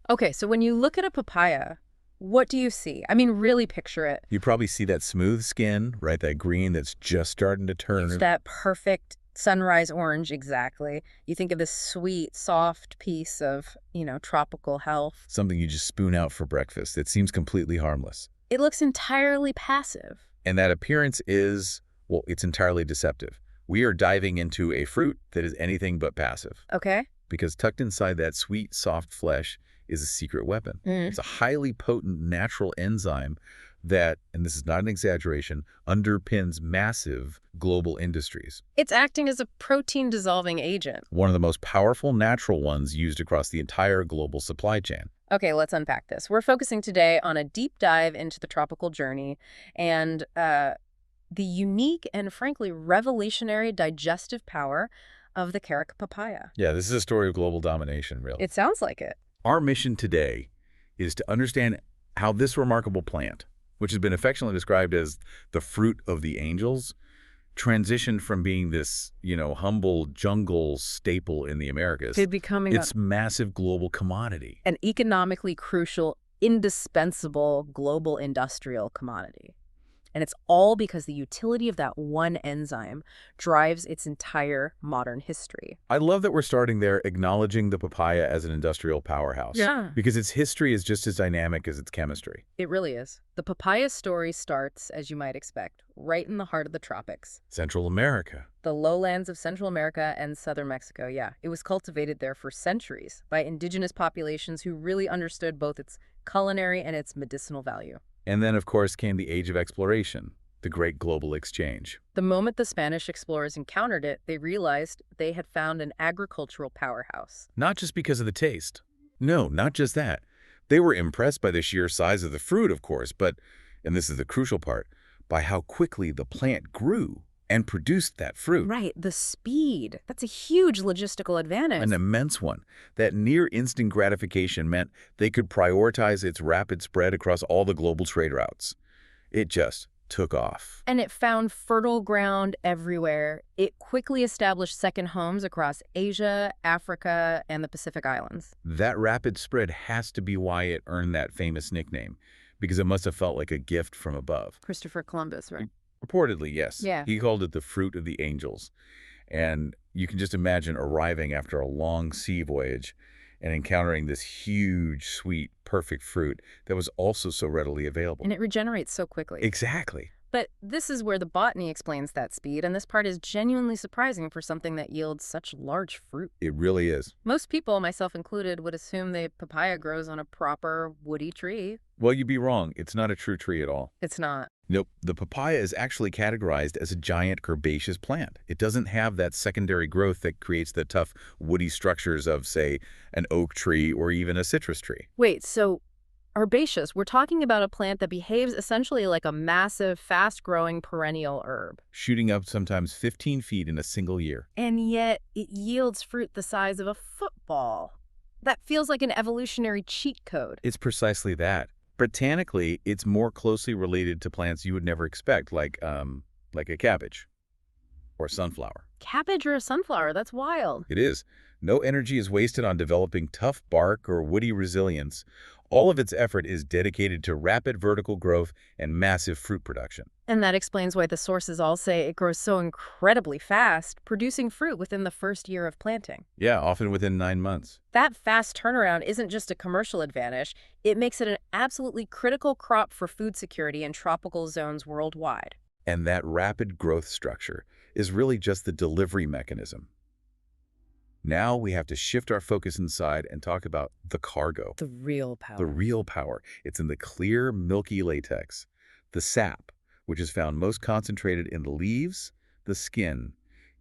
Okay, so when you look at a papaya, what do you see? I mean, really picture it. You probably see that smooth skin, right? That green that's just starting to It's turn. that perfect sunrise orange, exactly. You think of this sweet, soft piece of, tropical health. Something you just spoon out for breakfast. It seems completely harmless. It looks entirely passive. And that appearance is, well, it's entirely deceptive. We are diving into a fruit that is anything but passive. Okay? Because tucked inside that sweet, soft flesh is a secret weapon. Mm. It's a highly potent natural enzyme that, and this is not an exaggeration, underpins massive global industries. It's acting as a protein-dissolving agent. One of the most powerful natural ones used across the entire global supply chain. Okay, let's unpack this. We're focusing today on a deep dive into the tropical journey and the unique and frankly revolutionary digestive power of the Carica papaya. Yeah, this is a story of global domination, really. It sounds like it. Our mission today is to understand how this remarkable plant, which has been affectionately described as the fruit of the angels, transitioned from being this, humble jungle staple in the Americas To becoming its massive global commodity. an economically crucial, indispensable global industrial commodity. And it's all because the utility of that one enzyme drives its entire modern history. I love that we're starting there acknowledging the papaya as an industrial powerhouse. Yeah. Because its history is just as dynamic as its chemistry. It really is. The papaya story starts, as you might expect, right in the heart of the tropics. Central America. The lowlands of Central America and southern Mexico, yeah. It was cultivated there for centuries by indigenous populations who really understood both its culinary and its medicinal value. And then, of course, came the age of exploration, the great global exchange. The moment the Spanish explorers encountered it, they realized they had found an agricultural powerhouse. Not just because of the taste. No, not just that. They were impressed by the sheer size of the fruit, of course, but, and this is the crucial part, by how quickly the plant grew and produced that fruit. Right, the speed. That's a huge logistical advantage. An immense one. That near-instant gratification meant they could prioritize its rapid spread across all the global trade routes. It just took off. And it found fertile ground everywhere. It quickly established second homes across Asia, Africa, and the Pacific Islands. That rapid spread has to be why it earned that famous nickname, because it must have felt like a gift from above. Christopher Columbus, right? Reportedly, yes. Yeah. He called it the fruit of the angels. And you can just imagine arriving after a long sea voyage and encountering this huge, sweet, perfect fruit that was also so readily available. And it regenerates so quickly. Exactly. But this is where the botany explains that speed, and this part is genuinely surprising for something that yields such large fruit. It really is. Most people, myself included, would assume the papaya grows on a proper woody tree. Well, you'd be wrong. It's not a true tree at all. It's not. Nope. The papaya is actually categorized as a giant herbaceous plant. It doesn't have that secondary growth that creates the tough woody structures of, say, an oak tree or even a citrus tree. Wait, so herbaceous, we're talking about a plant that behaves essentially like a massive, fast-growing perennial herb. Shooting up sometimes 15 feet in a single year. And yet it yields fruit the size of a football. That feels like an evolutionary cheat code. It's precisely that. Botanically, it's more closely related to plants you would never expect, like a cabbage or sunflower. Cabbage or a sunflower, that's wild. It is. No energy is wasted on developing tough bark or woody resilience. All of its effort is dedicated to rapid vertical growth and massive fruit production. And that explains why the sources all say it grows so incredibly fast, producing fruit within the first year of planting. Yeah, often within 9 months. That fast turnaround isn't just a commercial advantage, it makes it an absolutely critical crop for food security in tropical zones worldwide. And that rapid growth structure is really just the delivery mechanism. Now we have to shift our focus inside and talk about the cargo. The real power. The real power. It's in the clear, milky latex, the sap, which is found most concentrated in the leaves, the skin,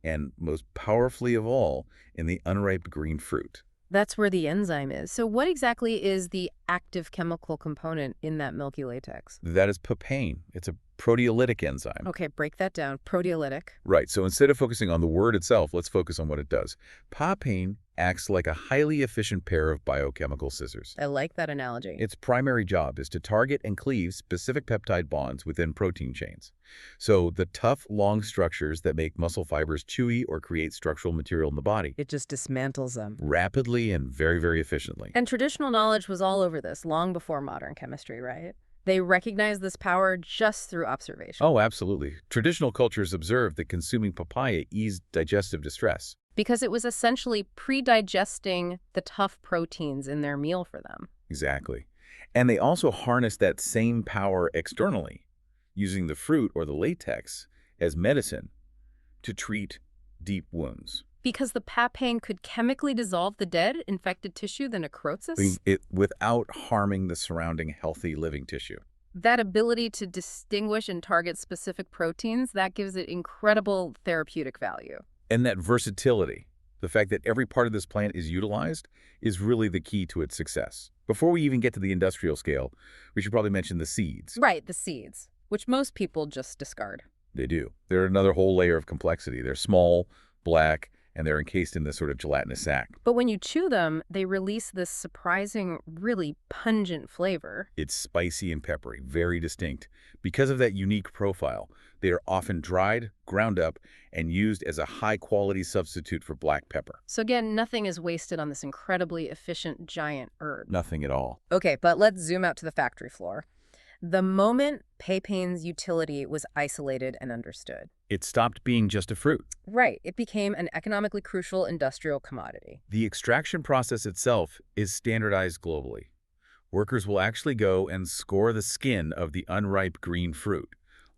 and most powerfully of all, in the unripe green fruit. That's where the enzyme is. So what exactly is the active chemical component in that milky latex? That is papain. It's a proteolytic enzyme. Okay, break that down. Proteolytic. Right, so instead of focusing on the word itself, let's focus on what it does. Papain acts like a highly efficient pair of biochemical scissors. I like that analogy. Its primary job is to target and cleave specific peptide bonds within protein chains. So the tough, long structures that make muscle fibers chewy or create structural material in the body. It just dismantles them. Rapidly and very, very efficiently. And traditional knowledge was all over this long before modern chemistry, right? They recognized this power just through observation. Oh, absolutely. Traditional cultures observed that consuming papaya eased digestive distress. Because it was essentially pre-digesting the tough proteins in their meal for them. Exactly. And they also harnessed that same power externally, using the fruit or the latex as medicine to treat deep wounds. Because the papain could chemically dissolve the dead, infected tissue, the necrosis? Without harming the surrounding healthy living tissue. That ability to distinguish and target specific proteins, that gives it incredible therapeutic value. And that versatility, the fact that every part of this plant is utilized, is really the key to its success. Before we even get to the industrial scale, we should probably mention the seeds. Right, the seeds, which most people just discard. They do. They're another whole layer of complexity. They're small, black, and they're encased in this sort of gelatinous sac. But when you chew them, they release this surprising, really pungent flavor. It's spicy and peppery, very distinct. Because of that unique profile, they are often dried, ground up, and used as a high-quality substitute for black pepper. So again, nothing is wasted on this incredibly efficient giant herb. Nothing at all. Okay, but let's zoom out to the factory floor. The moment papain's utility was isolated and understood. It stopped being just a fruit. Right, it became an economically crucial industrial commodity. The extraction process itself is standardized globally. Workers will actually go and score the skin of the unripe green fruit,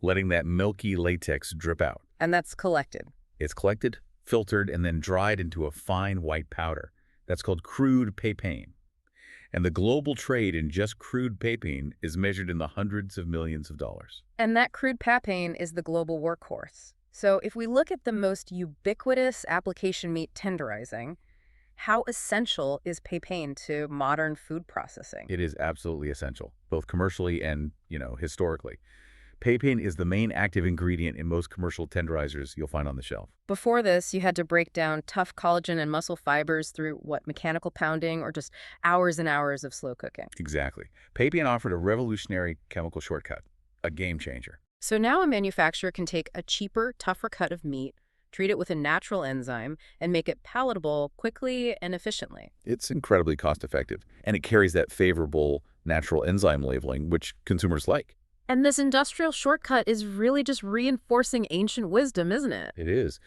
letting that milky latex drip out. And that's collected. It's collected, filtered, and then dried into a fine white powder. That's called crude papain. And the global trade in just crude papain is measured in the hundreds of millions of dollars. And that crude papain is the global workhorse. So if we look at the most ubiquitous application meat tenderizing, how essential is papain to modern food processing? It is absolutely essential, both commercially and, historically. Papain is the main active ingredient in most commercial tenderizers you'll find on the shelf. Before this, you had to break down tough collagen and muscle fibers through, mechanical pounding or just hours and hours of slow cooking. Exactly. Papain offered a revolutionary chemical shortcut, a game changer. So now a manufacturer can take a cheaper, tougher cut of meat, treat it with a natural enzyme, and make it palatable quickly and efficiently. It's incredibly cost-effective, and it carries that favorable natural enzyme labeling, which consumers like. And this industrial shortcut is really just reinforcing ancient wisdom, isn't it? It is.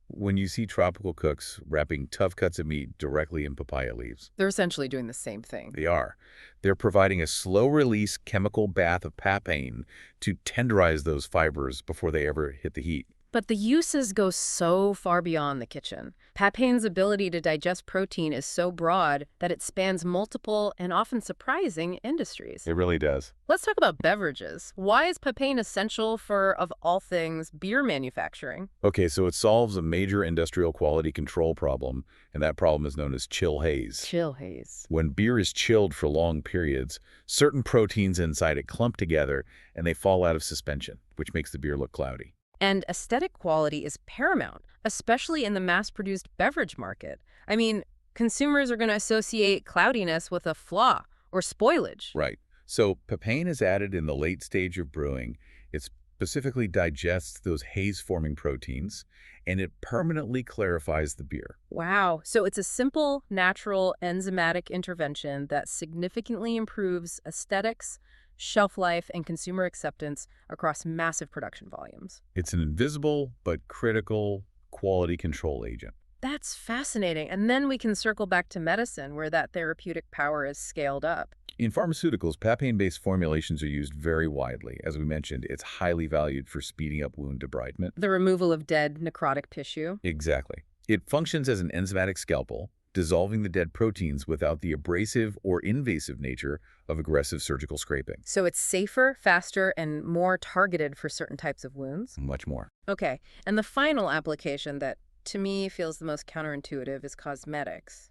When you see tropical cooks wrapping tough cuts of meat directly in papaya leaves, They're essentially doing the same thing. they are. They're providing a slow-release chemical bath of papain to tenderize those fibers before they ever hit the heat. But the uses go so far beyond the kitchen. Papain's ability to digest protein is so broad that it spans multiple and often surprising industries. It really does. Let's talk about beverages. Why is papain essential for, of all things, beer manufacturing? Okay, so it solves a major industrial quality control problem, and that problem is known as chill haze. Chill haze. When beer is chilled for long periods, certain proteins inside it clump together and they fall out of suspension, which makes the beer look cloudy. And aesthetic quality is paramount, especially in the mass-produced beverage market. I mean, consumers are going to associate cloudiness with a flaw or spoilage. Right. So papain is added in the late stage of brewing. It specifically digests those haze-forming proteins, and it permanently clarifies the beer. Wow. So it's a simple, natural, enzymatic intervention that significantly improves aesthetics, shelf life, and consumer acceptance across massive production volumes. It's an invisible but critical quality control agent. That's fascinating. And then we can circle back to medicine, where that therapeutic power is scaled up. In pharmaceuticals, papain-based formulations are used very widely. As we mentioned, it's highly valued for speeding up wound debridement. The removal of dead necrotic tissue. Exactly. It functions as an enzymatic scalpel, dissolving the dead proteins without the abrasive or invasive nature of aggressive surgical scraping. So it's safer, faster, and more targeted for certain types of wounds. Much more. Okay, and the final application that, to me, feels the most counterintuitive is cosmetics.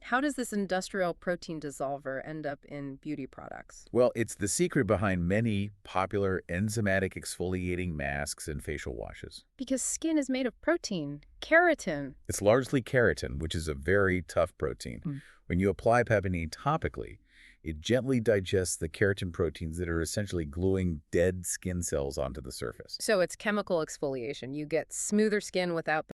How does this industrial protein dissolver end up in beauty products? Well, it's the secret behind many popular enzymatic exfoliating masks and facial washes. Because skin is made of protein, keratin. It's largely keratin, which is a very tough protein. Mm. When you apply Papain topically, it gently digests the keratin proteins that are essentially gluing dead skin cells onto the surface. So it's chemical exfoliation. You get smoother skin without